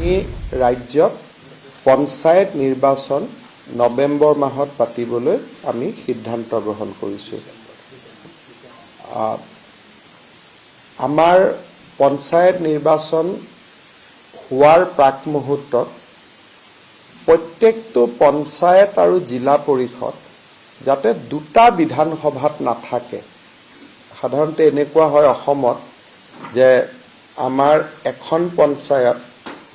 এই ৰাজ্যত পঞ্চায়ত নিৰ্বাচন নৱেম্বৰ মাহত পাতিবলৈ আমি সিদ্ধান্ত গ্ৰহণ কৰিছোঁ। আমাৰ পঞ্চায়ত নিৰ্বাচন হোৱাৰ প্ৰাক মুহূৰ্তত প্ৰত্যেকটো পঞ্চায়ত আৰু জিলা পৰিষদ যাতে দুটা বিধানসভাত নাথাকে। সাধাৰণতে এনেকুৱা হয় অসমত যে আমাৰ এখন পঞ্চায়ত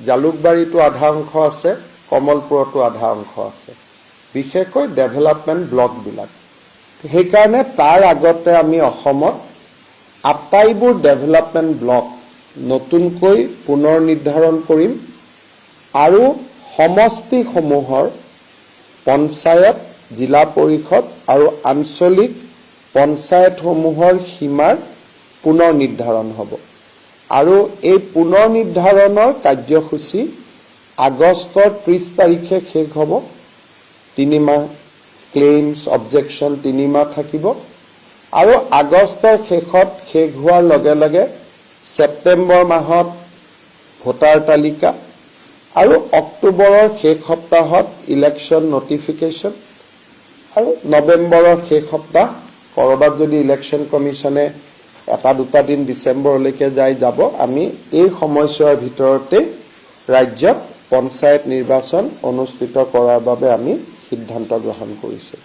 জালুকবাৰীটো আধা অংশ আছে, কমলপুৰতো আধা অংশ আছে, বিশেষকৈ ডেভেলপমেণ্ট ব্লকবিলাক। সেইকাৰণে তাৰ আগতে আমি অসমত আটাইবোৰ ডেভেলপমেণ্ট ব্লক নতুনকৈ পুনৰ নিৰ্ধাৰণ কৰিম আৰু সমষ্টিসমূহৰ পঞ্চায়ত, জিলা পৰিষদ আৰু আঞ্চলিক পঞ্চায়তসমূহৰ সীমাৰ পুনৰ নিৰ্ধাৰণ হ'ব। আৰু এই পুনৰ নিৰ্ধাৰণৰ কাৰ্যসূচী আগষ্টৰ 30 তাৰিখে শেষ হ'ব। 3 মাহ ক্লেইমছ অবজেকশ্যন 3 মাহ থাকিব আৰু আগষ্টৰ শেষত শেষ হোৱাৰ লগে লগে ছেপ্টেম্বৰ মাহত ভোটাৰ তালিকা আৰু অক্টোবৰৰ শেষ সপ্তাহত ইলেকশ্যন নটিফিকেশ্যন আৰু নৱেম্বৰৰ শেষ সপ্তাহ কৰবাত যদি ইলেকশ্যন কমিশ্যনে 1-2 দিন ডিচেম্বৰলৈকে যাব। আমি এই সময়ছোৱাৰ ভিতৰতে ৰাজ্যত পঞ্চায়ত নিৰ্বাচন অনুষ্ঠিত কৰাৰ বাবে আমি সিদ্ধান্ত গ্ৰহণ কৰিছোঁ।